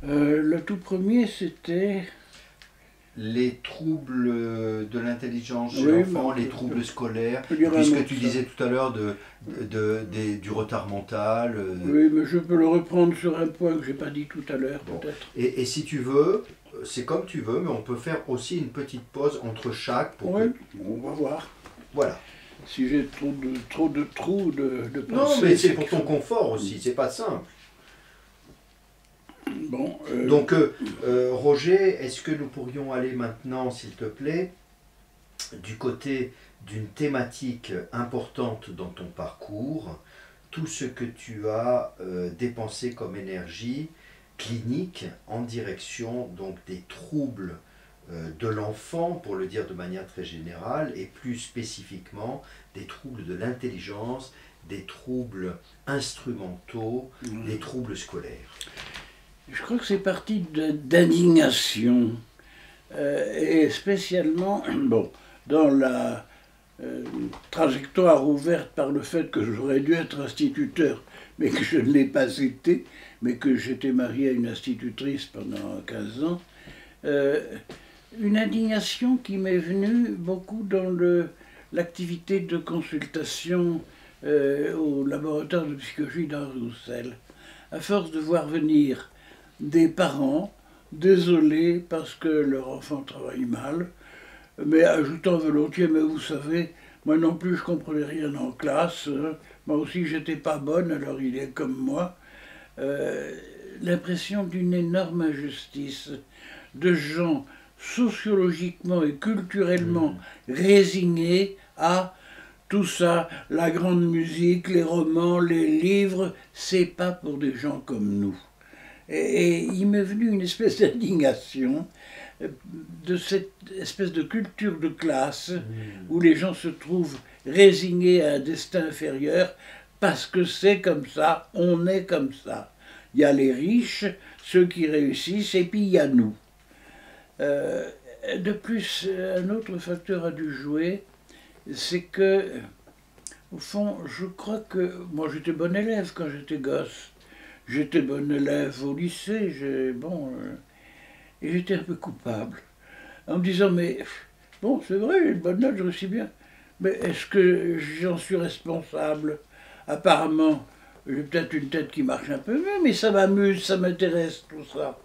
Le tout premier, c'était... Les troubles de l'intelligence chez Oui, l'enfant, mais les troubles scolaires, je peux dire un puisque mot tu de ça. disais tout à l'heure du retard mental. Oui, mais je peux le reprendre sur un point que j'ai pas dit tout à l'heure, Bon. peut-être. Et si tu veux, c'est comme tu veux, mais on peut faire aussi une petite pause entre chaque pour Oui, que... on va voir. Voilà. Si j'ai trop de trous de Non, pensée, mais c'est c'est pour que... ton confort aussi, c'est pas simple. Bon, Donc, Roger, est-ce que nous pourrions aller maintenant, s'il te plaît, du côté d'une thématique importante dans ton parcours, tout ce que tu as dépensé comme énergie clinique en direction donc des troubles de l'enfant, pour le dire de manière très générale, et plus spécifiquement des troubles de l'intelligence, des troubles instrumentaux, des troubles scolaires. je crois que c'est parti d'indignation. Et spécialement, bon, dans la trajectoire ouverte par le fait que j'aurais dû être instituteur, mais que je ne l'ai pas été, mais que j'étais marié à une institutrice pendant 15 ans, euh, une indignation qui m'est venue beaucoup dans l'activité de consultation au laboratoire de psychologie d'Henri Roussel, à force de voir venir des parents désolés parce que leur enfant travaille mal, mais ajoutant volontiers, mais vous savez, moi non plus je comprenais rien en classe, moi aussi j'étais pas bonne, alors il est comme moi. L'impression d'une énorme injustice, de gens sociologiquement et culturellement résignés à tout ça, la grande musique, les romans, les livres, c'est pas pour des gens comme nous. Et il m'est venu une espèce d'indignation de cette espèce de culture de classe où les gens se trouvent résignés à un destin inférieur parce que c'est comme ça, on est comme ça. Il y a les riches, ceux qui réussissent, et puis il y a nous. De plus, un autre facteur a dû jouer, c'est que, au fond, je crois que moi j'étais bon élève quand j'étais gosse. J'étais bon élève au lycée, et j'étais un peu coupable. En me disant, mais bon, c'est vrai, j'ai une bonne note, je réussis bien. Mais est-ce que j'en suis responsable? Apparemment, j'ai peut-être une tête qui marche un peu mieux, mais ça m'amuse, ça m'intéresse, tout ça.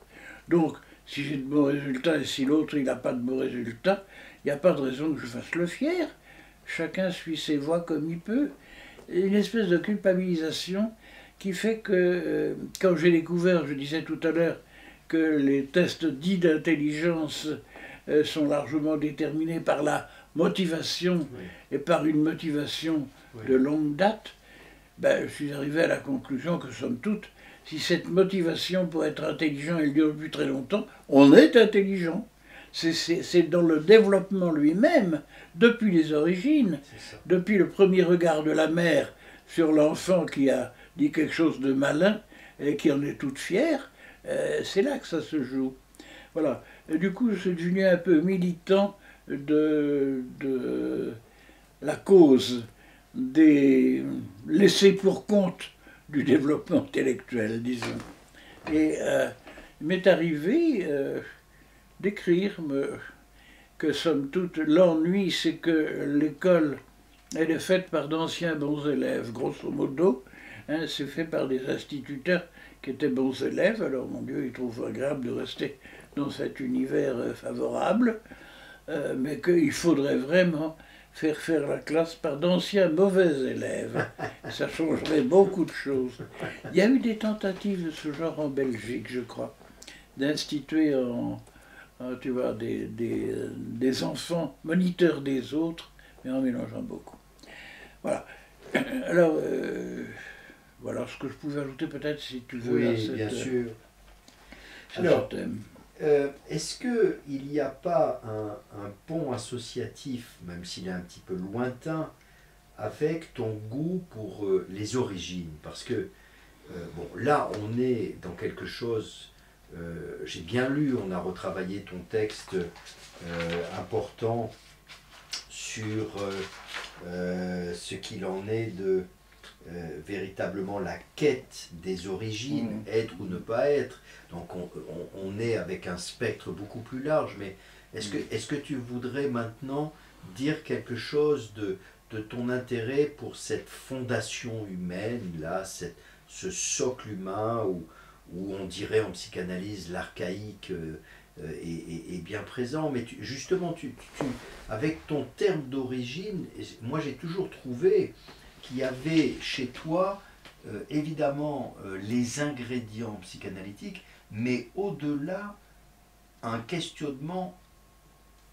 Donc, si j'ai de bons résultats et si l'autre il n'a pas de bons résultats, il n'y a pas de raison que je fasse le fier. Chacun suit ses voies comme il peut. Une espèce de culpabilisation qui fait que, quand j'ai découvert, je disais tout à l'heure, que les tests dits d'intelligence sont largement déterminés par la motivation et par une motivation de longue date, ben, je suis arrivé à la conclusion que, somme toute, si cette motivation pour être intelligent elle dure depuis très longtemps, on est intelligent. C'est dans le développement lui-même, depuis les origines, depuis le premier regard de la mère sur l'enfant qui a dit quelque chose de malin et qui en est toute fière, c'est là que ça se joue. Voilà. Et du coup, je suis devenu un peu militant de la cause des laissés pour compte du développement intellectuel, disons. Et il m'est arrivé d'écrire que, somme toute, l'ennui, c'est que l'école, elle est faite par d'anciens bons élèves, grosso modo. Hein, c'est fait par des instituteurs qui étaient bons élèves. Alors, mon Dieu, ils trouvent agréable de rester dans cet univers favorable, mais qu'il faudrait vraiment faire la classe par d'anciens mauvais élèves. Ça changerait beaucoup de choses. Il y a eu des tentatives de ce genre en Belgique, je crois, d'instituer tu vois, des enfants moniteurs des autres, mais en mélangeant beaucoup. Voilà. Alors, voilà ce que je pouvais ajouter peut-être, si tu veux, à Oui, bien sûr. ce Alors, thème. est-ce qu'il n'y a pas un pont associatif, même s'il est un petit peu lointain, avec ton goût pour les origines? Parce que, bon, là, on est dans quelque chose, j'ai bien lu, on a retravaillé ton texte important sur ce qu'il en est véritablement la quête des origines, être ou ne pas être. Donc on est avec un spectre beaucoup plus large, mais est-ce que tu voudrais maintenant dire quelque chose de ton intérêt pour cette fondation humaine, là, ce socle humain où on dirait en psychanalyse l'archaïque est bien présent, mais justement, avec ton terme d'origine, moi j'ai toujours trouvé qu'il y avait chez toi évidemment les ingrédients psychanalytiques, mais au-delà un questionnement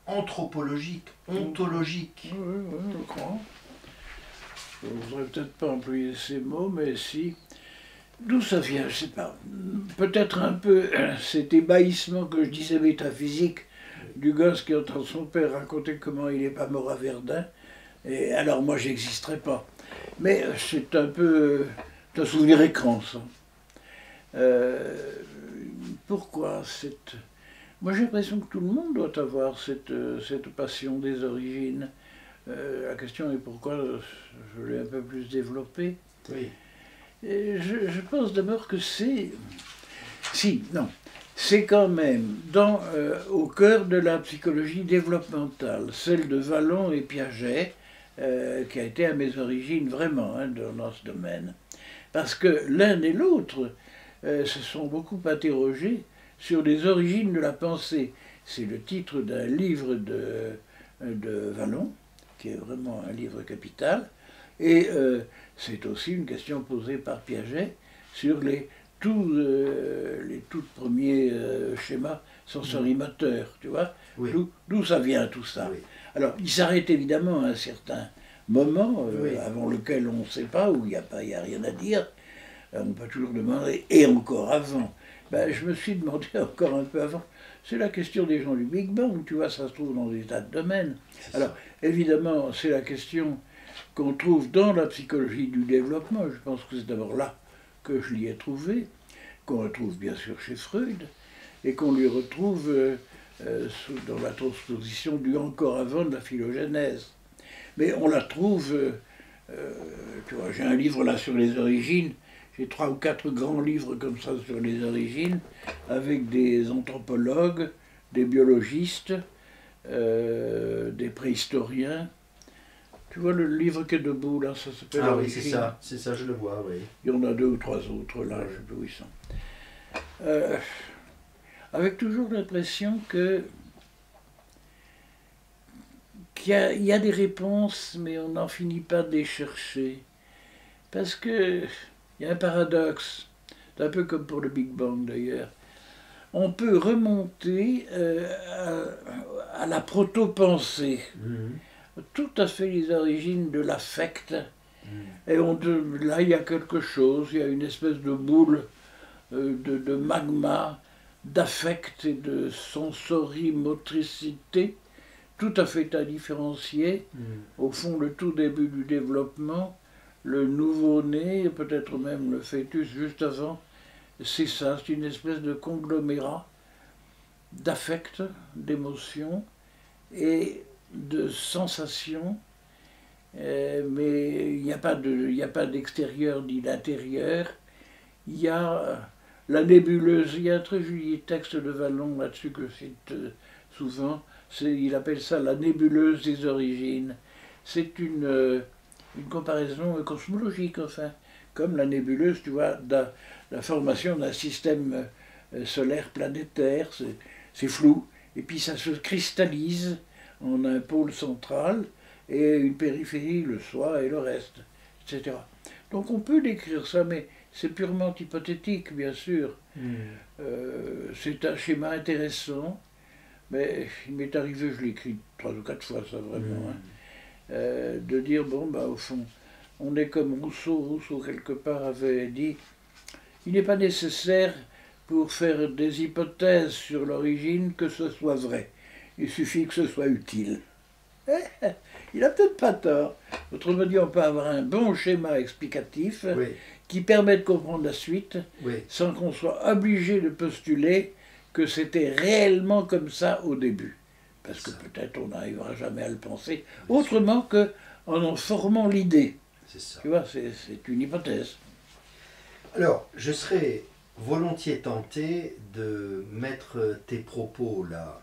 anthropologique, ontologique. Oui, je crois. Je ne voudrais peut-être pas employer ces mots, mais si. D'où ça vient, je ne sais pas. Peut-être un peu cet ébahissement que je disais métaphysique du gosse qui entend son père raconter comment il n'est pas mort à Verdun. Et alors moi, j'existerai pas. Mais c'est un peu un souvenir écran, ça. Pourquoi cette... Moi, j'ai l'impression que tout le monde doit avoir cette passion des origines. La question est pourquoi je l'ai un peu plus développée. Oui. Et je pense d'abord que c'est... Si, non. C'est quand même au cœur de la psychologie développementale, celle de Vallon et Piaget, qui a été à mes origines vraiment dans ce domaine. Parce que l'un et l'autre se sont beaucoup interrogés sur les origines de la pensée. C'est le titre d'un livre de Vallon, qui est vraiment un livre capital, et c'est aussi une question posée par Piaget sur les tout premiers schémas sensorimoteurs, tu vois, oui. D'où ça vient tout ça. Oui. Alors, il s'arrête évidemment à un certain moment, oui. Avant lequel on ne sait pas, où il n'y a rien à dire. On peut toujours demander, et encore avant. Ben, je me suis demandé encore un peu avant. C'est la question des gens du Big Bang, tu vois, ça se trouve dans des tas de domaines. Alors, évidemment, c'est la question qu'on trouve dans la psychologie du développement. Je pense que c'est d'abord là que je l'y ai trouvé, qu'on retrouve bien sûr chez Freud, et qu'on lui retrouve dans la transposition du encore avant de la phylogénèse. Mais on la trouve, tu vois, j'ai un livre là sur les origines, j'ai 3 ou 4 grands livres comme ça sur les origines, avec des anthropologues, des biologistes, des préhistoriens. Tu vois le livre qui est debout là, ça s'appelle Ah oui, c'est ça, je le vois, oui. Il y en a 2 ou 3 autres là, je ne sais plus où ils sont. Avec toujours l'impression qu'il y a des réponses, mais on n'en finit pas de les chercher. Parce que il y a un paradoxe, c'est un peu comme pour le Big Bang d'ailleurs. On peut remonter à la proto-pensée, tout à fait les origines de l'affect. Et là, il y a quelque chose, il y a une espèce de boule de magma, d'affect et de sensorimotricité, tout à fait à différencier. Au fond, le tout début du développement, le nouveau-né, peut-être même le fœtus juste avant, c'est ça, c'est une espèce de conglomérat d'affect, d'émotions et de sensations, mais il n'y a pas d'extérieur ni d'intérieur. Il y a la nébuleuse, il y a un très joli texte de Vallon là-dessus que je cite souvent, il appelle ça la nébuleuse des origines. C'est une comparaison cosmologique, enfin, comme la nébuleuse, tu vois, la formation d'un système solaire planétaire, c'est flou, et puis ça se cristallise en un pôle central et une périphérie, le soi et le reste, etc. Donc on peut décrire ça, mais c'est purement hypothétique, bien sûr. C'est un schéma intéressant, mais il m'est arrivé, je l'ai écrit 3 ou 4 fois, ça vraiment, de dire, bon, bah, au fond, on est comme Rousseau. Rousseau, quelque part, avait dit, il n'est pas nécessaire pour faire des hypothèses sur l'origine que ce soit vrai. Il suffit que ce soit utile. Il n'a peut-être pas tort. Autrement dit, on peut avoir un bon schéma explicatif qui permet de comprendre la suite sans qu'on soit obligé de postuler que c'était réellement comme ça au début. Parce que peut-être on n'arrivera jamais à le penser autrement qu'en formant l'idée. c'est ça. Tu vois, c'est une hypothèse. Alors, je serais volontiers tenté de mettre tes propos là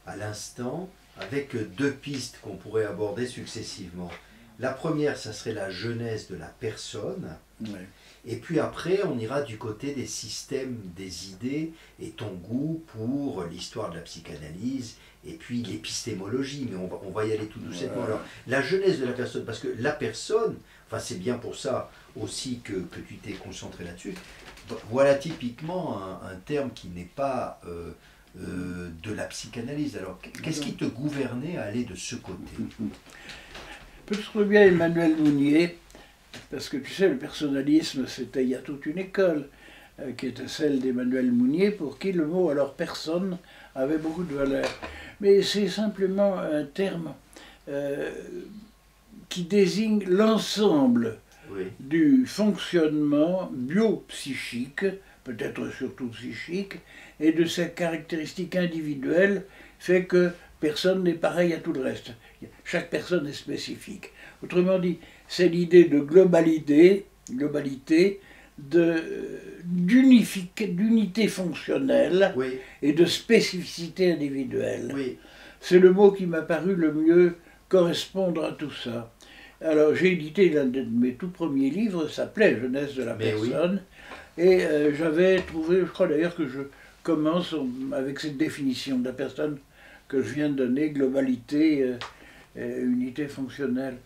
à l'instant avec deux pistes qu'on pourrait aborder successivement. La première, ça serait la genèse de la personne. Ouais. Et puis après, on ira du côté des systèmes, des idées et ton goût pour l'histoire de la psychanalyse et puis l'épistémologie. Mais on va y aller tout doucement. Ouais. Alors, la genèse de la personne, parce que la personne, enfin c'est bien pour ça aussi que tu t'es concentré là-dessus. Voilà typiquement un terme qui n'est pas de la psychanalyse. Alors, qu'est-ce qui te gouvernait à aller de ce côté? Peut-être bien Emmanuel Mounier, parce que tu sais, le personnalisme, il y a toute une école qui était celle d'Emmanuel Mounier, pour qui le mot alors personne avait beaucoup de valeur. Mais c'est simplement un terme qui désigne l'ensemble du fonctionnement biopsychique, peut-être surtout psychique, et de ses caractéristiques individuelles, fait que personne n'est pareil à tout le reste. Chaque personne est spécifique. Autrement dit, c'est l'idée de globalité, d'unité fonctionnelle et de spécificité individuelle. Oui. C'est le mot qui m'a paru le mieux correspondre à tout ça. Alors j'ai édité l'un de mes tout premiers livres, ça s'appelait Jeunesse de la personne, et j'avais trouvé, je crois d'ailleurs que je commence avec cette définition de la personne que je viens de donner, globalité, unité fonctionnelle.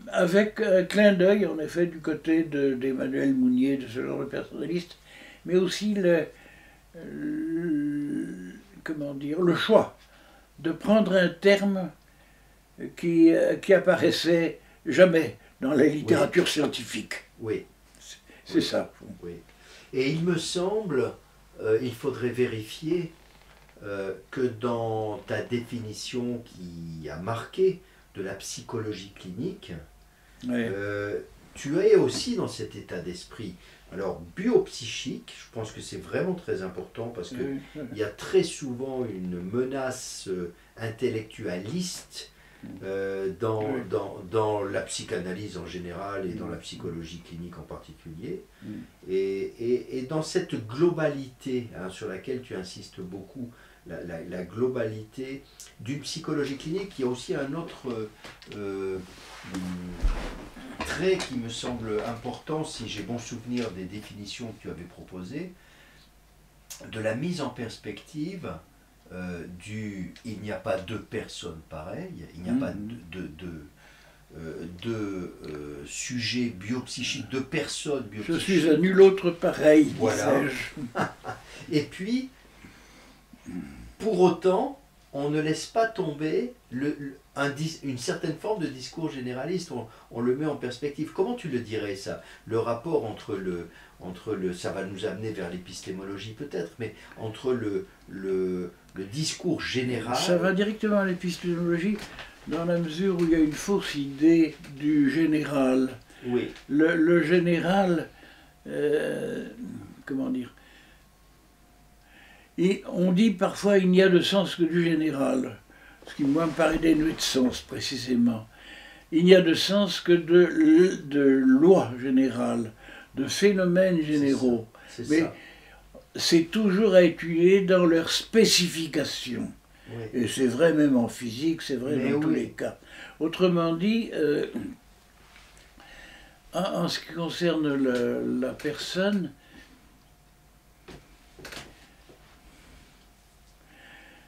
Avec un clin d'œil, en effet, du côté d'Emmanuel Mounier, de ce genre de personnaliste, mais aussi comment dire, le choix de prendre un terme qui apparaissait jamais dans la littérature scientifique. Oui. C'est ça. Oui. Et il me semble, il faudrait vérifier que dans ta définition qui a marqué de la psychologie clinique, tu es aussi dans cet état d'esprit. Alors, biopsychique, je pense que c'est vraiment très important parce qu'il y a très souvent une menace intellectualiste dans la psychanalyse en général et dans la psychologie clinique en particulier. Et dans cette globalité sur laquelle tu insistes beaucoup, la globalité d'une psychologie clinique, il y a aussi un autre trait qui me semble important, si j'ai bon souvenir des définitions que tu avais proposées, de la mise en perspective il n'y a pas deux personnes pareilles, il n'y a pas de sujets biopsychiques, de personnes biopsychiques. Je suis à nul autre pareil, voilà. Et puis, pour autant, on ne laisse pas tomber une certaine forme de discours généraliste, on le met en perspective. Comment tu le dirais ça? Le rapport entre ça va nous amener vers l'épistémologie peut-être, mais entre le discours général... Ça va directement à l'épistémologie dans la mesure où il y a une fausse idée du général. Oui. Le général, comment dire, on dit parfois il n'y a de sens que du général, ce qui moi me paraît dénué de sens précisément. Il n'y a de sens que de lois générales, de phénomènes généraux. Mais c'est toujours à étudier dans leur spécification. Oui. Et c'est vrai même en physique, c'est vrai dans tous les cas. Autrement dit, en ce qui concerne la personne,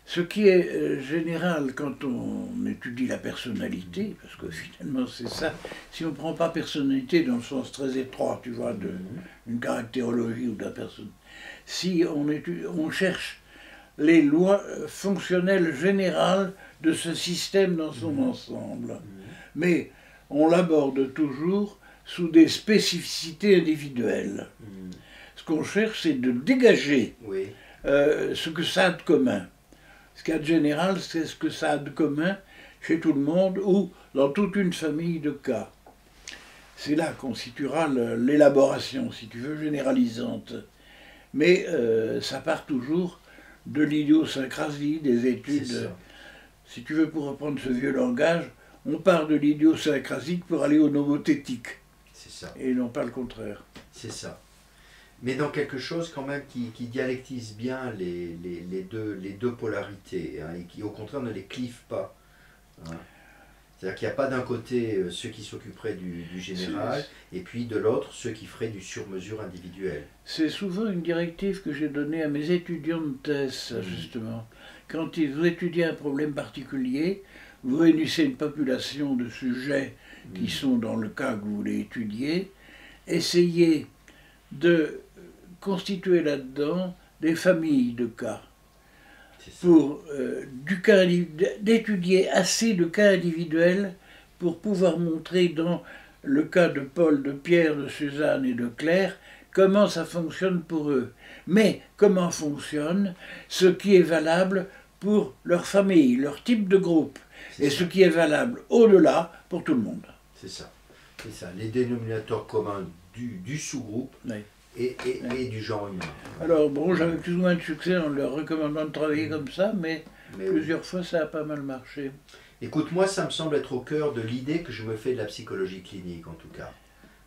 ce qui est général quand on étudie la personnalité, parce que finalement c'est ça, si on ne prend pas personnalité dans le sens très étroit, tu vois, d'une caractérologie ou de la personne, si on cherche les lois fonctionnelles générales de ce système dans son ensemble, mais on l'aborde toujours sous des spécificités individuelles. Ce qu'on cherche, c'est de dégager ce que ça a de commun. Ce qu'il y a de général, c'est ce que ça a de commun chez tout le monde ou dans toute une famille de cas. C'est là qu'on situera l'élaboration, si tu veux, généralisante. Mais ça part toujours de l'idiosyncrasie, des études. Si tu veux, pour reprendre ce vieux langage, on part de l'idiosyncrasique pour aller au nomothétique. C'est ça. Et non pas le contraire. C'est ça. Mais dans quelque chose quand même qui dialectise bien les deux polarités, hein, et qui au contraire ne les clive pas. Hein. C'est-à-dire qu'il n'y a pas d'un côté ceux qui s'occuperaient du général, et puis de l'autre ceux qui feraient du sur-mesure individuel. C'est souvent une directive que j'ai donnée à mes étudiants de thèse, justement. Quand vous étudiez un problème particulier, vous réunissez une population de sujets qui sont dans le cas que vous voulez étudier, essayez de constituer là-dedans des familles de cas, pour d'étudier assez de cas individuels pour pouvoir montrer dans le cas de Paul, de Pierre, de Suzanne et de Claire comment ça fonctionne pour eux. Mais comment fonctionne ce qui est valable pour leur famille, leur type de groupe, et ce qui est valable au-delà pour tout le monde. C'est ça. C'est ça. Les dénominateurs communs du sous-groupe. Oui. Et du genre humain. Alors bon, j'avais plus ou moins de succès en leur recommandant de travailler comme ça, mais plusieurs fois ça a pas mal marché. Écoute, moi ça me semble être au cœur de l'idée que je me fais de la psychologie clinique en tout cas.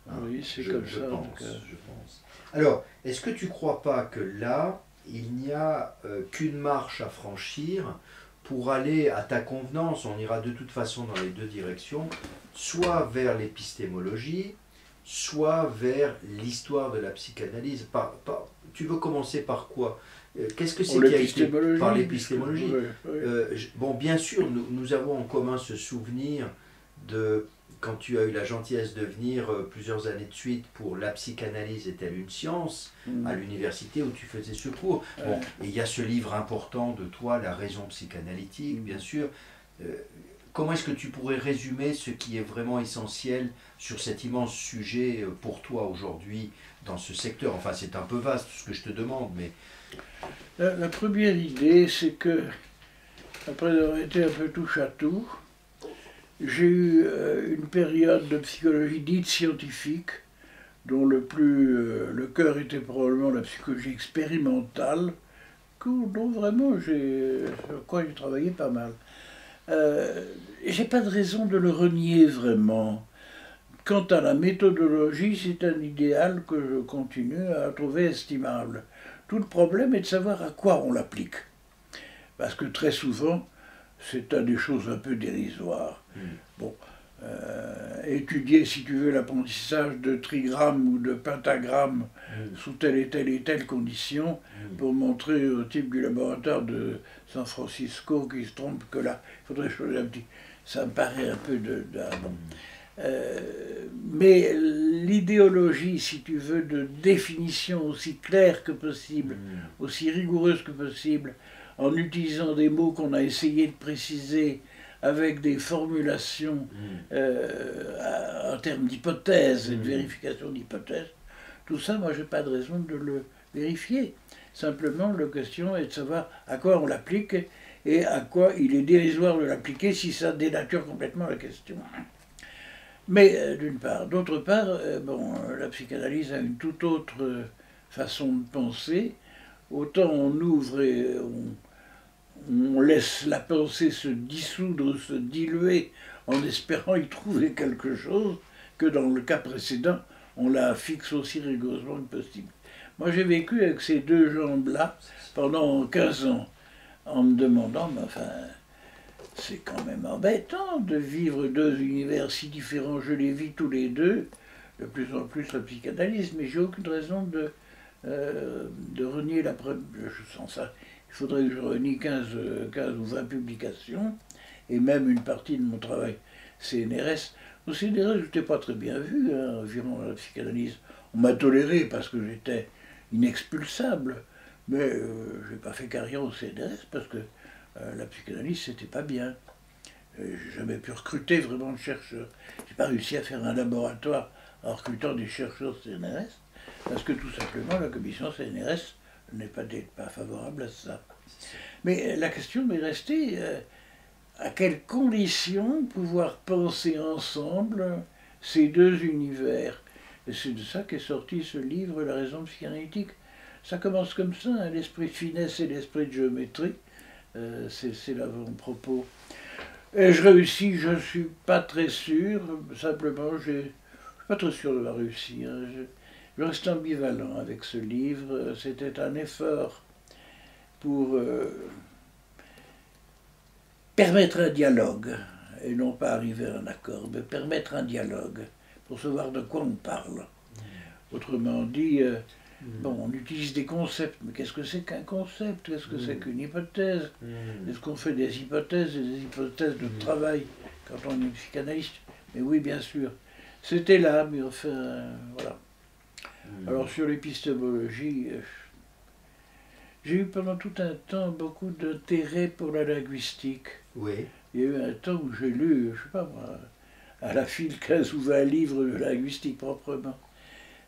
Hein, oui, c'est comme ça. Je pense. Alors, est-ce que tu ne crois pas que là, il n'y a qu'une marche à franchir pour aller à ta convenance, on ira de toute façon dans les deux directions, soit vers l'épistémologie, soit vers l'histoire de la psychanalyse. Tu veux commencer par quoi? Qu'est-ce que c'est qui a été par l'épistémologie? Bon, bien sûr, nous avons en commun ce souvenir de quand tu as eu la gentillesse de venir plusieurs années de suite pour La psychanalyse est-elle une science à l'université où tu faisais ce cours. Bon, et il y a ce livre important de toi, La raison psychanalytique, bien sûr. Comment est-ce que tu pourrais résumer ce qui est vraiment essentiel sur cet immense sujet pour toi aujourd'hui dans ce secteur? Enfin, c'est un peu vaste ce que je te demande, mais... La première idée, c'est que, après avoir été un peu touche-à-tout, j'ai eu une période de psychologie dite scientifique, dont le cœur était probablement la psychologie expérimentale, dont vraiment sur quoi j'ai travaillé pas mal. J'ai pas de raison de le renier vraiment. Quant à la méthodologie, c'est un idéal que je continue à trouver estimable. Tout le problème est de savoir à quoi on l'applique. Parce que très souvent, c'est à des choses un peu dérisoires. Bon, étudier, si tu veux, l'apprentissage de trigrammes ou de pentagrammes sous telle et telle condition pour montrer au type du laboratoire de San Francisco qui se trompe que là, il faudrait changer un petit... Ça me paraît un peu mais l'idéologie, si tu veux, de définition aussi claire que possible, aussi rigoureuse que possible, en utilisant des mots qu'on a essayé de préciser avec des formulations en termes d'hypothèse et de vérification d'hypothèse, tout ça, moi, j'ai pas de raison de le vérifier. Simplement, la question est de savoir à quoi on l'applique et à quoi il est dérisoire de l'appliquer si ça dénature complètement la question. Mais d'une part. D'autre part, bon, la psychanalyse a une toute autre façon de penser. Autant on ouvre et on laisse la pensée se dissoudre, se diluer, en espérant y trouver quelque chose, que dans le cas précédent, on la fixe aussi rigoureusement que possible. Moi, j'ai vécu avec ces deux jambes-là pendant 15 ans, en me demandant, mais enfin, c'est quand même embêtant de vivre deux univers si différents. Je les vis tous les deux, de plus en plus la psychanalyse, mais j'ai aucune raison de renier la première. Je sens ça. Il faudrait que je renie 15 ou 20 publications, et même une partie de mon travail CNRS. Au CNRS, je n'étais pas très bien vu, environ la psychanalyse. On m'a toléré parce que j'étais inexpulsable, mais je n'ai pas fait carrière au CNRS parce que la psychanalyse, c'était pas bien. J'ai jamais pu recruter vraiment de chercheurs. J'ai pas réussi à faire un laboratoire en recrutant des chercheurs CNRS, parce que tout simplement, la commission CNRS n'est pas favorable à ça. Mais la question m'est restée, à quelles conditions pouvoir penser ensemble ces deux univers? Et c'est de ça qu'est sorti ce livre, La raison psychanalytique. Ça commence comme ça, hein, l'esprit de finesse et l'esprit de géométrie. C'est l'avant-propos. Et je réussis, je ne suis pas très sûr, simplement je ne suis pas très sûr de la réussir. Je reste ambivalent avec ce livre. C'était un effort pour permettre un dialogue, et non pas arriver à un accord, mais permettre un dialogue, pour savoir de quoi on parle. Autrement dit, bon, on utilise des concepts, mais qu'est-ce que c'est qu'un concept? Qu'est-ce que c'est qu'une hypothèse? Est-ce qu'on fait des hypothèses de travail quand on est psychanalyste? Mais oui, bien sûr. C'était là, mais enfin, voilà. Alors sur l'épistémologie, j'ai eu pendant tout un temps beaucoup d'intérêt pour la linguistique. Oui. Il y a eu un temps où j'ai lu, je sais pas moi, à la file 15 ou 20 livres de linguistique proprement.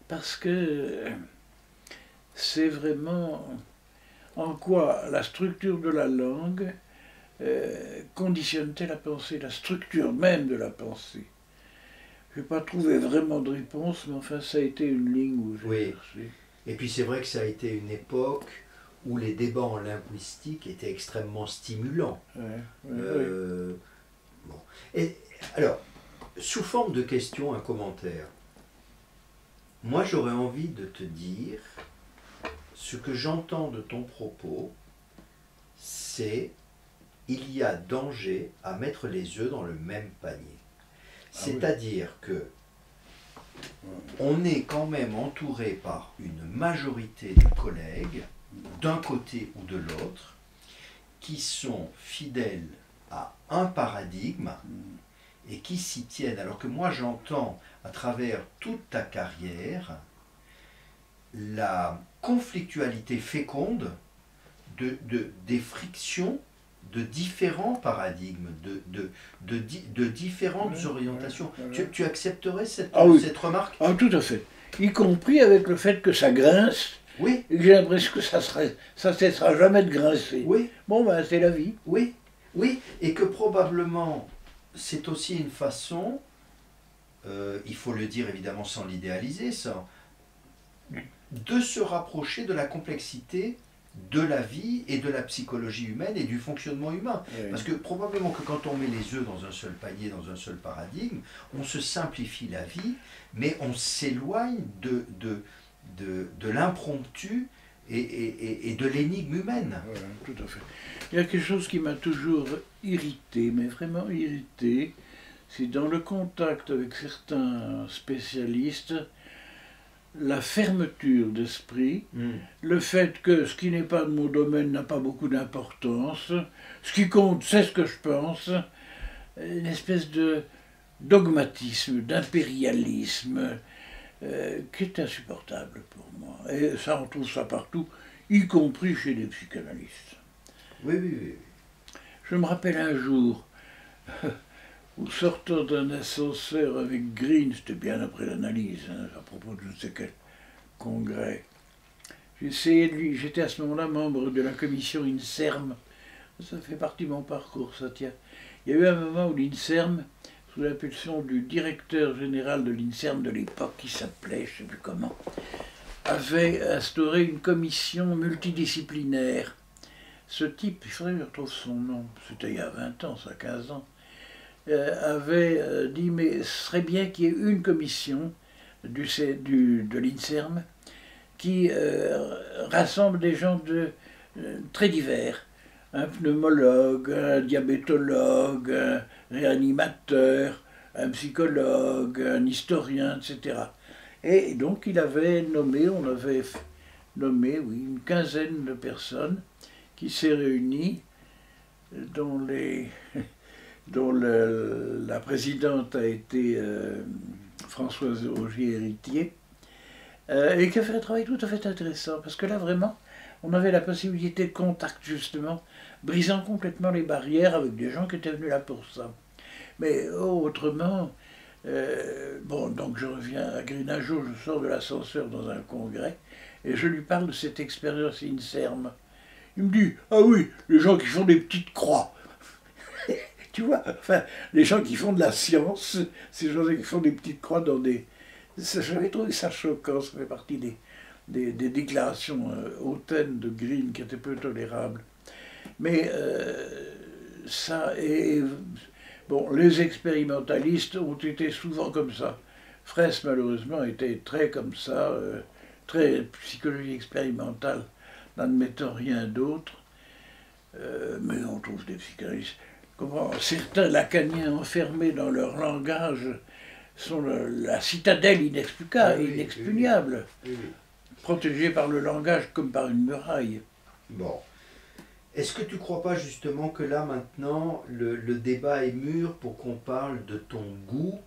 Parce que c'est vraiment en quoi la structure de la langue conditionne-t-elle la pensée, la structure même de la pensée. Je n'ai pas trouvé vraiment de réponse, mais enfin ça a été une ligne où j'ai cherché. Et puis c'est vrai que ça a été une époque où les débats en linguistique étaient extrêmement stimulants. Oui. Bon. Et alors, sous forme de question, un commentaire. Moi, j'aurais envie de te dire, ce que j'entends de ton propos, c'est il y a danger à mettre les œufs dans le même panier. C'est-à-dire que on est quand même entouré par une majorité de collègues, d'un côté ou de l'autre, qui sont fidèles à un paradigme et qui s'y tiennent. Alors que moi j'entends à travers toute ta carrière la conflictualité féconde des frictions de différents paradigmes, de différentes orientations. Tu accepterais cette remarque? Ah, tout à fait. Y compris avec le fait que ça grince. Oui. Et que j'ai l'impression que ça cessera jamais de grincer. Oui. Bon, ben, c'est la vie. Oui. Oui. Et que probablement, c'est aussi une façon, il faut le dire évidemment sans l'idéaliser, ça, de se rapprocher de la complexité de la vie et de la psychologie humaine et du fonctionnement humain. Oui. Parce que probablement que quand on met les œufs dans un seul panier, dans un seul paradigme, on se simplifie la vie, mais on s'éloigne de l'impromptu et de l'énigme humaine. Oui, tout à fait. Il y a quelque chose qui m'a toujours irrité, mais vraiment irrité, c'est dans le contact avec certains spécialistes, la fermeture d'esprit, le fait que ce qui n'est pas de mon domaine n'a pas beaucoup d'importance, ce qui compte c'est ce que je pense, une espèce de dogmatisme, d'impérialisme qui est insupportable pour moi. Et ça, on trouve ça partout, y compris chez les psychanalystes. Oui, oui, oui. Je me rappelle un jour, où sortant d'un ascenseur avec Green, c'était bien après l'analyse, à propos de je ne sais quel congrès, j'essayais de lui, j'étais à ce moment-là membre de la commission INSERM, ça fait partie de mon parcours, ça tient. Il y a eu un moment où l'INSERM, sous l'impulsion du directeur général de l'INSERM de l'époque, qui s'appelait, je ne sais plus comment, avait instauré une commission multidisciplinaire. Ce type, il faudrait que je retrouve son nom, c'était il y a 20 ans, ça, 15 ans, avait dit, mais ce serait bien qu'il y ait une commission de l'INSERM qui rassemble des gens très divers. Un pneumologue, un diabétologue, un réanimateur, un psychologue, un historien, etc. Et donc on avait nommé, oui, une quinzaine de personnes qui s'est réunie, dont la présidente a été Françoise Augier-Héritier, et qui a fait un travail tout à fait intéressant, parce que là, vraiment, on avait la possibilité de contact, justement, brisant complètement les barrières avec des gens qui étaient venus là pour ça. Mais autrement, bon, donc je reviens à Green. Un jour, je sors de l'ascenseur dans un congrès, et je lui parle de cette expérience INSERM. Il me dit, ah oui, les gens qui font des petites croix. Tu vois, enfin, les gens qui font de la science, ces gens qui font des petites croix dans des... J'avais trouvé ça choquant, ça fait partie des déclarations hautaines de Green qui étaient peu tolérables. Mais ça, et Bon, les expérimentalistes ont été souvent comme ça. Fraisse, malheureusement, était très comme ça, très psychologie expérimentale, n'admettant rien d'autre. Mais on trouve des psychanalystes. Comment certains lacaniens enfermés dans leur langage sont la citadelle inexpugnable, protégée par le langage comme par une muraille. Bon. Est-ce que tu ne crois pas justement que là maintenant le débat est mûr pour qu'on parle de ton goût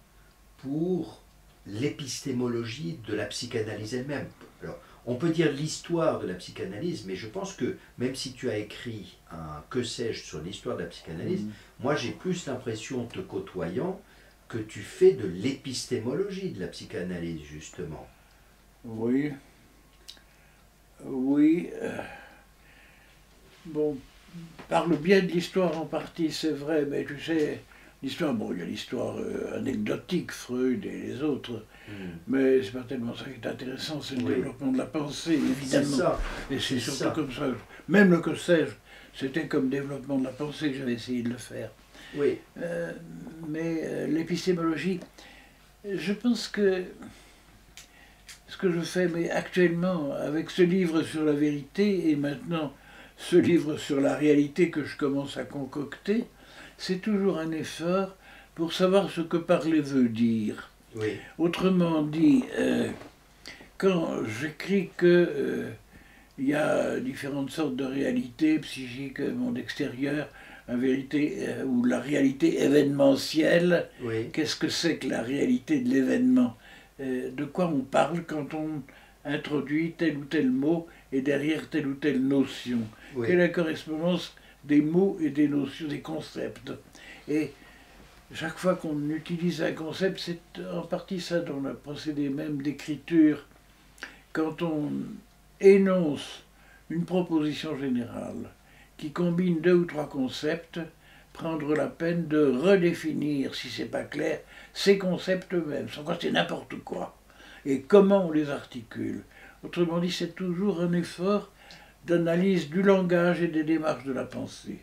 pour l'épistémologie de la psychanalyse elle-même? Alors, on peut dire l'histoire de la psychanalyse, mais je pense que même si tu as écrit un que sais-je sur l'histoire de la psychanalyse, moi j'ai plus l'impression, te côtoyant, que tu fais de l'épistémologie de la psychanalyse justement. Oui. Oui. Bon, par le biais de l'histoire en partie, c'est vrai, mais tu sais, l'histoire, bon, il y a l'histoire anecdotique, Freud et les autres, mais c'est pas tellement ça qui est intéressant, c'est le développement de la pensée, évidemment. C'est ça. Et c'est surtout ça. Comme ça. Même le que sais-je, c'était comme développement de la pensée que j'avais essayé de le faire. Oui. Mais l'épistémologie, je pense que ce que je fais, mais actuellement, avec ce livre sur la vérité et maintenant ce livre sur la réalité que je commence à concocter, c'est toujours un effort pour savoir ce que parler veut dire. Oui. Autrement dit, quand j'écris que il y a différentes sortes de réalités psychiques, monde extérieur, la vérité ou la réalité événementielle, qu'est-ce que c'est que la réalité de l'événement? De quoi on parle quand on introduit tel ou tel mot et derrière telle ou telle notion. Quelle est la correspondance des mots et des notions, des concepts? Et chaque fois qu'on utilise un concept, c'est en partie ça dans le procédé même d'écriture. Quand on énonce une proposition générale qui combine 2 ou 3 concepts, prendre la peine de redéfinir, si c'est pas clair, ces concepts eux-mêmes, sans quoi c'est n'importe quoi, et comment on les articule. Autrement dit, c'est toujours un effort d'analyse du langage et des démarches de la pensée.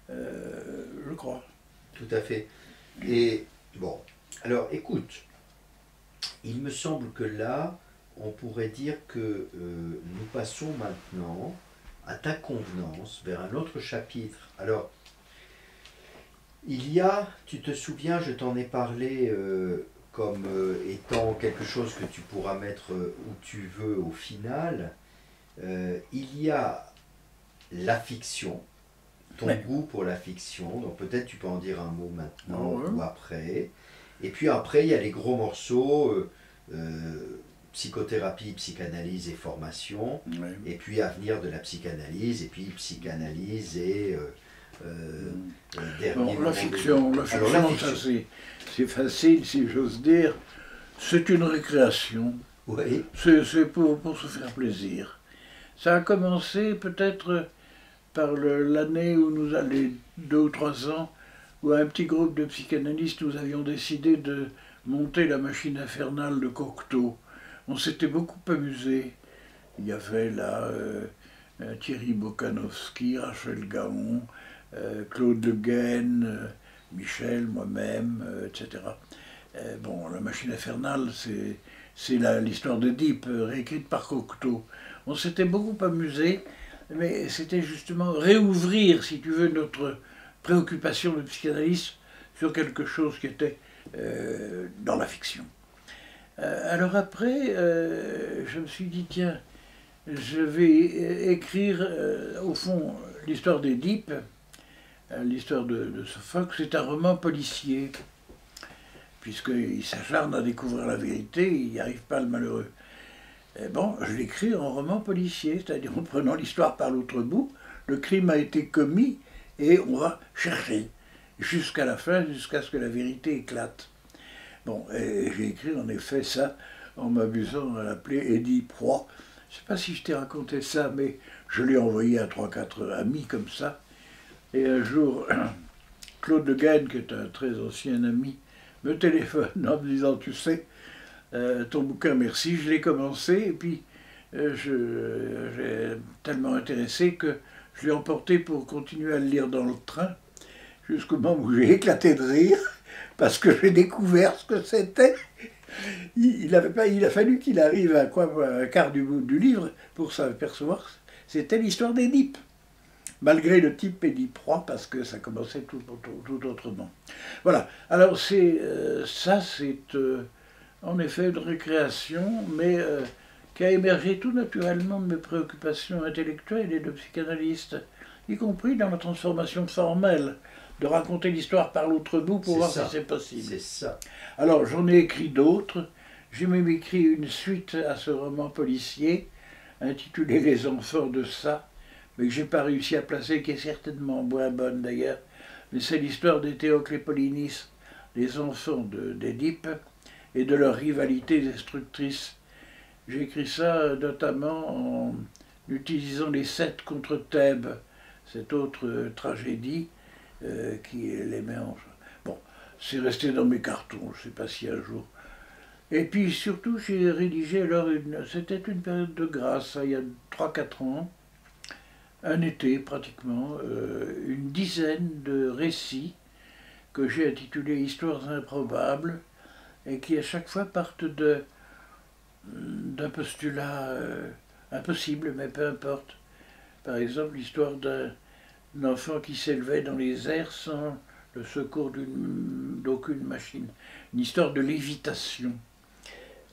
Je crois. Tout à fait. Et bon, alors écoute, il me semble que là, on pourrait dire que nous passons maintenant, à ta convenance, vers un autre chapitre. Alors, il y a, tu te souviens, je t'en ai parlé comme étant quelque chose que tu pourras mettre où tu veux au final. Il y a la fiction, ton goût pour la fiction, donc peut-être tu peux en dire un mot maintenant ou après. Et puis après, il y a les gros morceaux, psychothérapie, psychanalyse et formation, et puis avenir de la psychanalyse, et puis psychanalyse et dernier la fiction, ça c'est facile si j'ose dire, c'est une récréation, c'est pour se faire plaisir. Ça a commencé peut-être par l'année où nous allons, 2 ou 3 ans, où un petit groupe de psychanalystes, nous avions décidé de monter la machine infernale de Cocteau. On s'était beaucoup amusé. Il y avait là Thierry Bokanowski, Rachel Gaon, Claude Le Guen, Michel, moi-même, etc. Bon, la machine infernale, c'est l'histoire d'Oedipe, réécrite par Cocteau. On s'était beaucoup amusé, mais c'était justement réouvrir, si tu veux, notre préoccupation de psychanalyste sur quelque chose qui était dans la fiction. Alors après, je me suis dit, tiens, je vais écrire, au fond, l'histoire d'Oedipe, l'histoire de Sophocle, c'est un roman policier, puisqu'il s'acharne à découvrir la vérité, il n'y arrive pas, le malheureux. Et bon, je l'écris en roman policier, c'est-à-dire en prenant l'histoire par l'autre bout, le crime a été commis, et on va chercher, jusqu'à la fin, jusqu'à ce que la vérité éclate. Bon, et j'ai écrit en effet ça, en m'amusant à l'appeler Édipe Roi. Je ne sais pas si je t'ai raconté ça, mais je l'ai envoyé à 3-4 amis comme ça. Et un jour, Claude Le Guen, qui est un très ancien ami, me téléphone en me disant, tu sais, ton bouquin, merci, je l'ai commencé, et puis j'ai tellement intéressé que je l'ai emporté pour continuer à le lire dans le train. jusqu'au moment où j'ai éclaté de rire, parce que j'ai découvert ce que c'était. Il a fallu qu'il arrive à un quart du bout du livre pour s'apercevoir. C'était l'histoire d'Édipe, malgré le type Édipe roi, parce que ça commençait tout autrement. Voilà. Alors ça, c'est en effet une récréation, mais qui a émergé tout naturellement de mes préoccupations intellectuelles et de psychanalyste, y compris dans la transformation formelle, de raconter l'histoire par l'autre bout pour voir si c'est possible. C'est ça. Alors j'en ai écrit d'autres. J'ai même écrit une suite à ce roman policier, intitulé Les enfants de ça, mais que j'ai pas réussi à placer, qui est certainement moins bonne d'ailleurs. Mais c'est l'histoire des Théocle et Polynice, les enfants d'Édipe, et de leur rivalité destructrice. J'ai écrit ça notamment en utilisant les Sept contre Thèbes, cette autre tragédie qui les met en... Bon, c'est resté dans mes cartons, je ne sais pas si un jour... Et puis surtout, j'ai rédigé alors c'était une période de grâce, ça, il y a 3-4 ans, un été pratiquement, une dizaine de récits que j'ai intitulés Histoires improbables et qui à chaque fois partent d'un postulat impossible, mais peu importe. Par exemple, l'histoire d'un enfant qui s'élevait dans les airs sans le secours d'aucune machine. Une histoire de lévitation.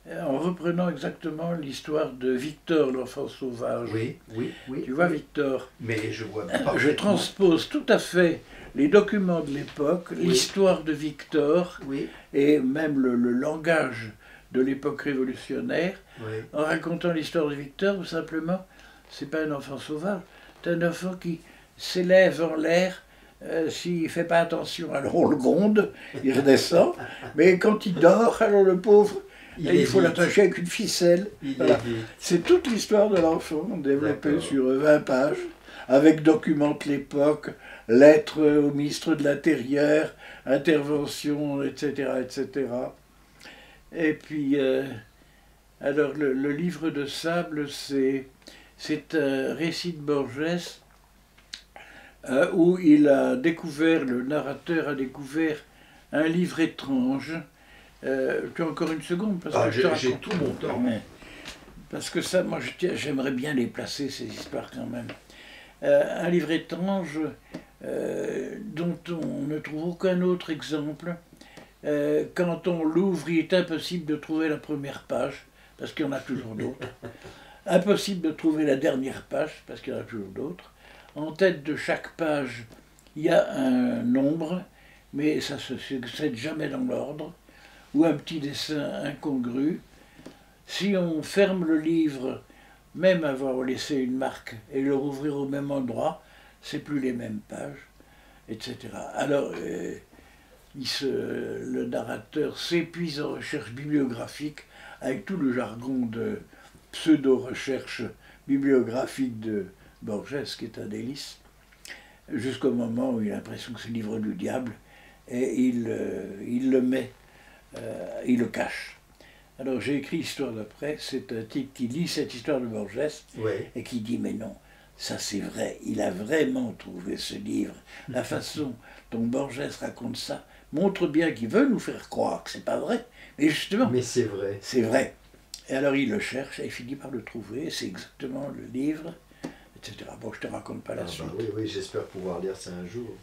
En reprenant exactement l'histoire de Victor, l'enfant sauvage. Oui. Tu vois, Victor, Mais je vois je transpose tout à fait les documents de l'époque, l'histoire de Victor, et même le langage de l'époque révolutionnaire, en racontant l'histoire de Victor, ou simplement, c'est pas un enfant sauvage, c'est un enfant qui s'élève en l'air. S'il ne fait pas attention, alors on le gronde, il redescend, mais quand il dort, alors le pauvre, il faut l'attacher avec une ficelle. Voilà. C'est toute l'histoire de l'enfant, développée sur 20 pages, avec documents de l'époque, lettres au ministre de l'Intérieur, interventions, etc., etc. Et puis, alors le livre de sable, c'est un récit de Borges où il a découvert, le narrateur a découvert un livre étrange. Tu as encore une seconde parce que j'ai tout mon temps. Parce que ça, moi, j'aimerais bien les placer, ces histoires quand même. Un livre étrange dont on ne trouve aucun autre exemple. Quand on l'ouvre, il est impossible de trouver la première page, parce qu'il y en a toujours d'autres. Impossible de trouver la dernière page, parce qu'il y en a toujours d'autres. En tête de chaque page, il y a un nombre, mais ça ne se succède jamais dans l'ordre, ou un petit dessin incongru. Si on ferme le livre, même avoir laissé une marque, et le rouvrir au même endroit, c'est plus les mêmes pages, etc. Alors, le narrateur s'épuise en recherche bibliographique, avec tout le jargon de pseudo-recherche bibliographique de Borges, qui est un délice, jusqu'au moment où il a l'impression que c'est le livre du diable, et il le met, il le cache. Alors j'ai écrit Histoire d'après, c'est un type qui lit cette histoire de Borges, et qui dit mais non, ça c'est vrai, il a vraiment trouvé ce livre. La façon dont Borges raconte ça montre bien qu'il veut nous faire croire que c'est pas vrai, mais justement, mais c'est vrai. C'est vrai. Et alors il le cherche et il finit par le trouver, c'est exactement le livre, etc. Bon, je te raconte pas la suite. Oui, j'espère pouvoir lire ça un jour.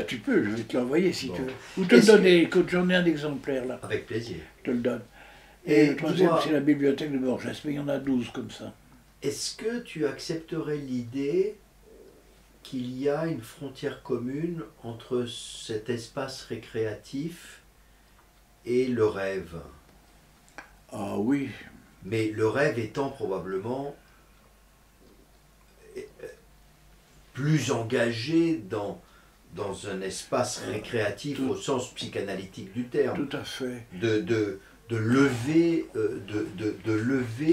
Tu peux, je vais te l'envoyer si tu veux. Ou te le donner, quand j'en ai un exemplaire là. Avec plaisir. Je te le donne. Et le troisième, c'est la bibliothèque de Borges, mais il y en a 12 comme ça. Est-ce que tu accepterais l'idée qu'il y a une frontière commune entre cet espace récréatif et le rêve? Ah oui. Mais le rêve étant probablement plus engagé dans un espace récréatif au sens psychanalytique du terme. Tout à fait. De lever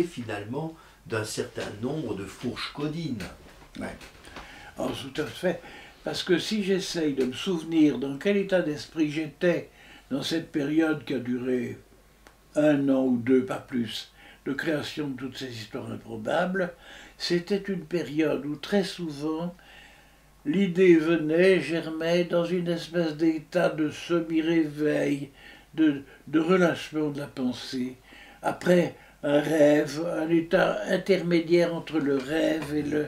finalement d'un certain nombre de fourches codines. Ouais. Alors, tout à fait. Parce que si j'essaye de me souvenir dans quel état d'esprit j'étais dans cette période qui a duré 1 an ou 2, pas plus, de création de toutes ces histoires improbables, c'était une période où très souvent l'idée venait, germait dans une espèce d'état de semi-réveil, de relâchement de la pensée. Après un rêve, un état intermédiaire entre le rêve et le...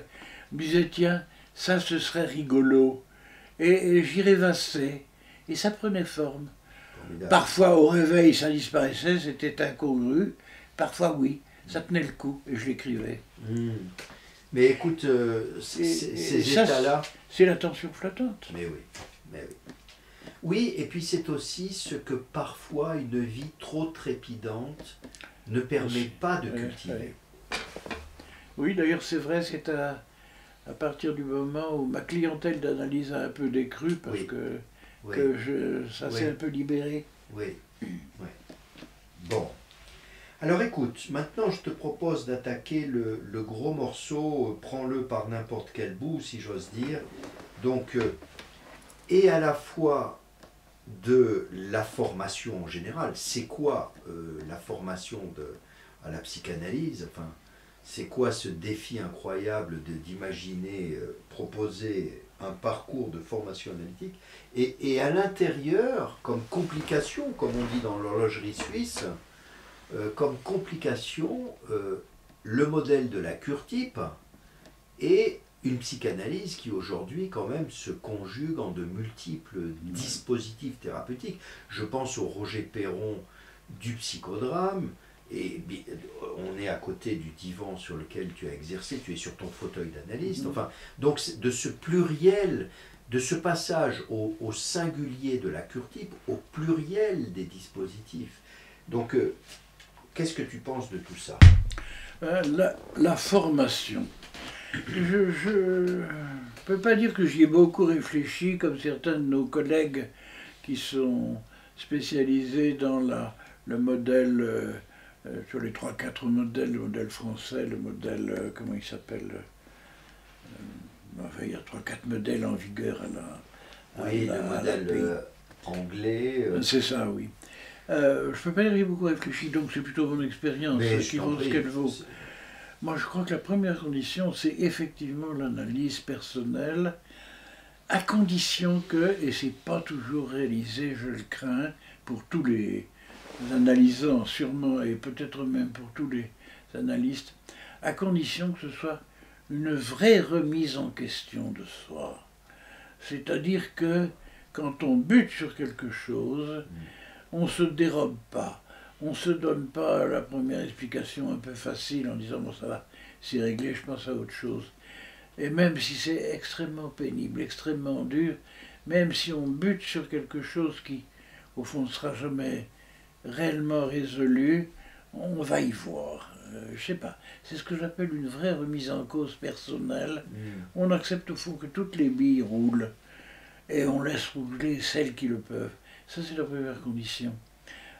Je me disais, tiens, ça ce serait rigolo. Et j'y rêvassais, et ça prenait forme. Formidable. Parfois au réveil ça disparaissait, c'était incongru, parfois oui, ça tenait le coup, et je l'écrivais. Mais écoute, ces états-là... C'est l'attention flottante. Mais oui, mais oui. Oui, et puis c'est aussi ce que parfois une vie trop trépidante ne permet pas de cultiver. Oui, d'ailleurs c'est vrai, c'est à partir du moment où ma clientèle d'analyse a un peu décru, parce que ça s'est un peu libéré. Oui, oui. Bon. Alors écoute, maintenant je te propose d'attaquer le gros morceau, prends-le par n'importe quel bout, si j'ose dire. Donc, et à la fois de la formation en général, c'est quoi la formation à la psychanalyse, enfin, c'est quoi ce défi incroyable d'imaginer, proposer un parcours de formation analytique, et à l'intérieur, comme complication, comme on dit dans l'horlogerie suisse, comme complication, le modèle de la cure-type et une psychanalyse qui aujourd'hui quand même se conjugue en de multiples dispositifs thérapeutiques. Je pense au Roger Perron du psychodrame, et on est à côté du divan sur lequel tu as exercé, tu es sur ton fauteuil d'analyste. Enfin, donc de ce pluriel, de ce passage au singulier de la cure-type, au pluriel des dispositifs. Donc, qu'est-ce que tu penses de tout ça? La formation. Je ne peux pas dire que j'y ai beaucoup réfléchi, comme certains de nos collègues qui sont spécialisés dans le modèle, sur les 3-4 modèles, le modèle français, le modèle, comment il s'appelle, enfin, il y a 3-4 modèles en vigueur le modèle anglais. C'est ça, oui. Je ne peux pas dire que j'ai beaucoup réfléchi, donc c'est plutôt mon expérience qui vaut ce qu'elle vaut. Moi, je crois que la première condition, c'est effectivement l'analyse personnelle, à condition que, et c'est pas toujours réalisé, je le crains, pour tous les analysants sûrement, et peut-être même pour tous les analystes, à condition que ce soit une vraie remise en question de soi. C'est-à-dire que quand on bute sur quelque chose, on ne se dérobe pas. On ne se donne pas la première explication un peu facile en disant bon ça va, c'est réglé, je pense à autre chose. Et même si c'est extrêmement pénible, extrêmement dur, même si on bute sur quelque chose qui, au fond, ne sera jamais réellement résolu, on va y voir. Je sais pas. C'est ce que j'appelle une vraie remise en cause personnelle. On accepte au fond que toutes les billes roulent et on laisse rouler celles qui le peuvent. Ça, c'est la première condition.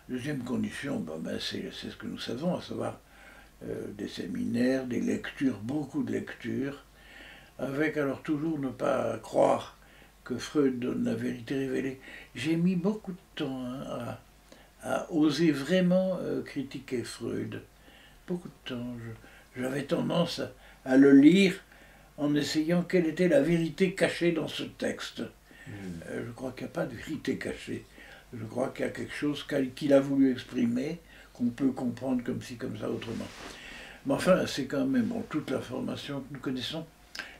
Deuxième condition, c'est ce que nous savons, à savoir des séminaires, des lectures, beaucoup de lectures, avec alors toujours ne pas croire que Freud donne la vérité révélée. J'ai mis beaucoup de temps à oser vraiment critiquer Freud. Beaucoup de temps. J'avais tendance à le lire en essayant quelle était la vérité cachée dans ce texte. Je crois qu'il n'y a pas de vérité cachée. Je crois qu'il y a quelque chose qu'il a voulu exprimer, qu'on peut comprendre comme ci, comme ça, autrement. Mais enfin, c'est quand même toute la formation que nous connaissons.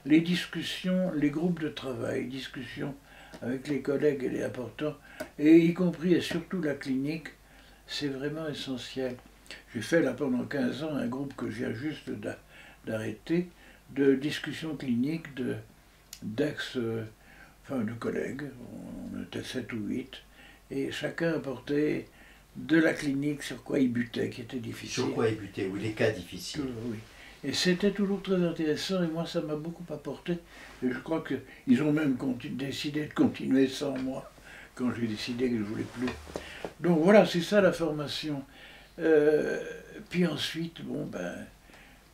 Les discussions, les groupes de travail, discussions avec les collègues et les apportants, et y compris et surtout la clinique, c'est vraiment essentiel. J'ai fait là pendant 15 ans un groupe que je viens juste d'arrêter, de discussions cliniques de collègues, on était 7 ou 8, et chacun apportait de la clinique sur quoi il butait, qui était difficile. Sur quoi il butait, oui, les cas difficiles. Oui. Et c'était toujours très intéressant, et moi ça m'a beaucoup apporté. Et je crois qu'ils ont même décidé de continuer sans moi, quand j'ai décidé que je ne voulais plus. Donc voilà, c'est ça la formation. Puis ensuite,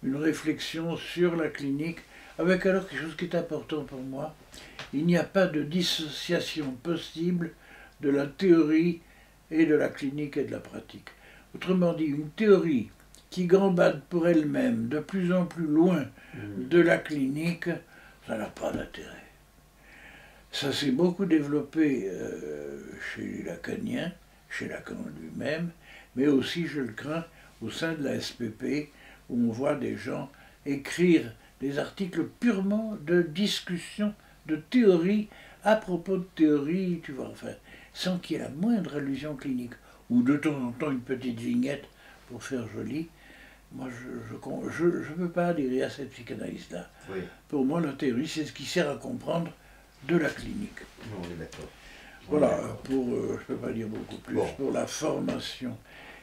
une réflexion sur la clinique, avec alors quelque chose qui est important pour moi. Il n'y a pas de dissociation possible de la théorie et de la clinique et de la pratique. Autrement dit, une théorie qui gambade pour elle-même de plus en plus loin de la clinique, ça n'a pas d'intérêt. Ça s'est beaucoup développé chez les lacaniens, chez Lacan lui-même, mais aussi, je le crains, au sein de la SPP, où on voit des gens écrire des articles purement de discussion, de théorie, à propos de théorie, tu vois, enfin, sans qu'il y ait la moindre allusion clinique, ou de temps en temps une petite vignette pour faire joli. Moi, je ne peux pas adhérer à cette psychanalyse-là. Oui. Pour moi, la théorie, c'est ce qui sert à comprendre de la clinique. On est d'accord. Voilà, pour, je ne peux pas dire beaucoup plus, Bon. pour la formation.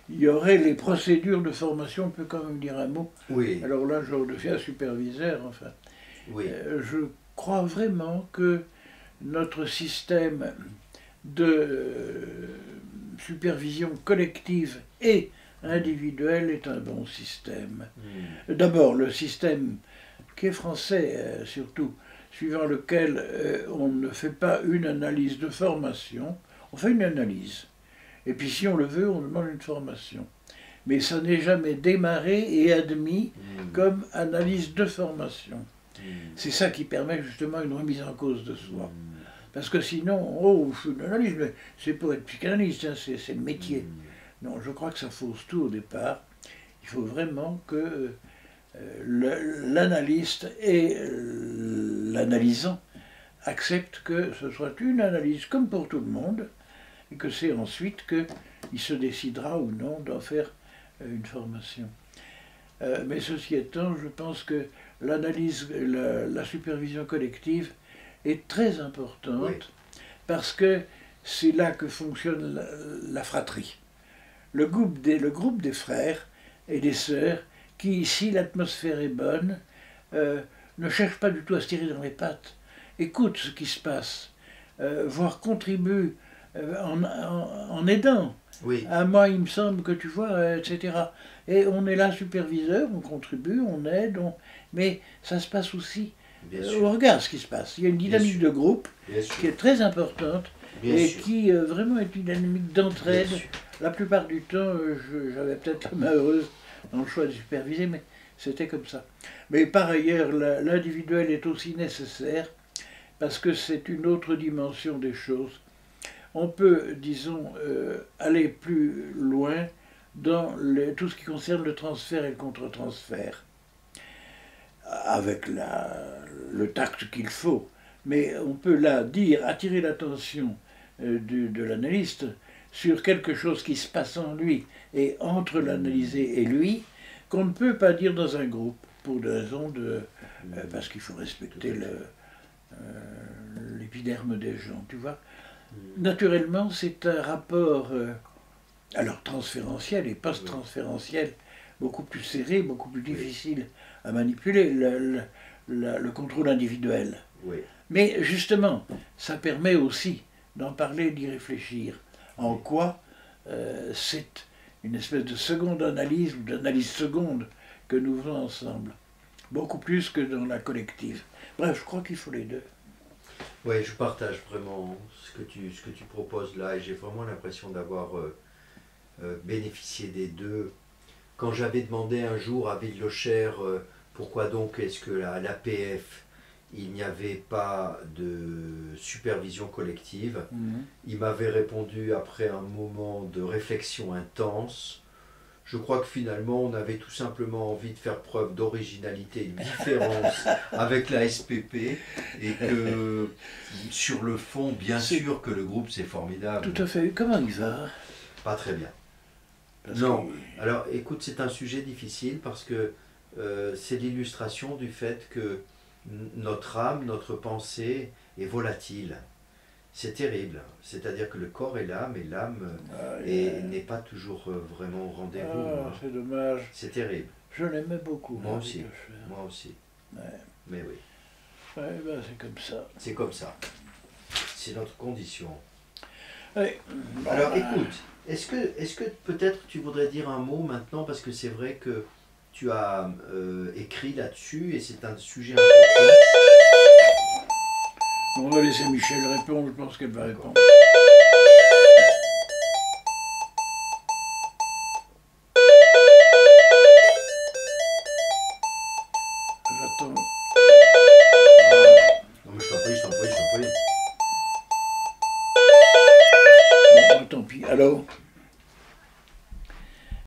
Il y aurait les procédures de formation, on peut quand même dire un mot. Oui. Alors là, je deviens superviseur, enfin. Oui. Je crois vraiment que notre système de supervision collective et individuelle est un bon système. D'abord, le système qui est français, surtout, suivant lequel on ne fait pas une analyse de formation, on fait une analyse. Et puis si on le veut, on demande une formation. Mais ça n'est jamais démarré et admis comme analyse de formation. C'est ça qui permet justement une remise en cause de soi. Parce que sinon, oh, je fais une analyse, mais c'est pour être psychanalyste, hein, c'est le métier. Non, je crois que ça fausse tout au départ. Il faut vraiment que l'analyste et l'analysant acceptent que ce soit une analyse comme pour tout le monde, et que c'est ensuite qu'il se décidera ou non d'en faire une formation. Mais ceci étant, je pense que l'analyse, la supervision collective est très importante, oui, parce que c'est là que fonctionne la fratrie. Le groupe des frères et des sœurs qui, si l'atmosphère est bonne, ne cherchent pas du tout à se tirer dans les pattes, écoutent ce qui se passe, voire contribuent en aidant. Oui. À moi, il me semble que tu vois, etc. Et on est là superviseur, on contribue, on aide, mais ça se passe aussi. On regarde ce qui se passe. Il y a une dynamique de groupe qui est très importante et qui vraiment est une dynamique d'entraide. La plupart du temps, j'avais peut-être la main heureuse dans le choix de superviser, mais c'était comme ça. Mais par ailleurs, l'individuel est aussi nécessaire parce que c'est une autre dimension des choses. On peut, disons, aller plus loin dans tout ce qui concerne le transfert et le contre-transfert, avec le tact qu'il faut. Mais on peut là attirer l'attention de l'analyste sur quelque chose qui se passe en lui et entre l'analysé et lui, qu'on ne peut pas dire dans un groupe, pour des raisons parce qu'il faut respecter l'épiderme des gens, tu vois. Naturellement, c'est un rapport, alors transférentiel et post-transférentiel, beaucoup plus serré, beaucoup plus difficile à manipuler, le contrôle individuel. Oui. Mais justement, ça permet aussi d'en parler, d'y réfléchir. En quoi c'est une espèce de seconde analyse ou d'analyse seconde que nous faisons ensemble. Beaucoup plus que dans la collective. Bref, je crois qu'il faut les deux. Oui, je partage vraiment ce que tu proposes là et j'ai vraiment l'impression d'avoir bénéficié des deux. Quand j'avais demandé un jour à Villelocher pourquoi donc est-ce que à l'APF il n'y avait pas de supervision collective, il m'avait répondu après un moment de réflexion intense. Je crois que finalement on avait tout simplement envie de faire preuve d'originalité et de différence avec la SPP et que sur le fond, bien sûr que le groupe c'est formidable. Tout à fait. Comment il va? Pas très bien. Non. Alors écoute, c'est un sujet difficile parce que c'est l'illustration du fait que notre âme, notre pensée est volatile. C'est terrible. C'est-à-dire que le corps est l'âme et l'âme n'est pas toujours vraiment au rendez-vous. C'est dommage. C'est terrible. Je l'aimais beaucoup. Moi aussi. Moi aussi. Ouais. Mais oui. Ouais, ben, c'est comme ça. C'est comme ça. C'est notre condition. Ouais. Bon, alors écoute, est-ce que peut-être tu voudrais dire un mot maintenant parce que c'est vrai que tu as écrit là-dessus et c'est un sujet important. On va laisser Michel répondre, je pense qu'elle va répondre.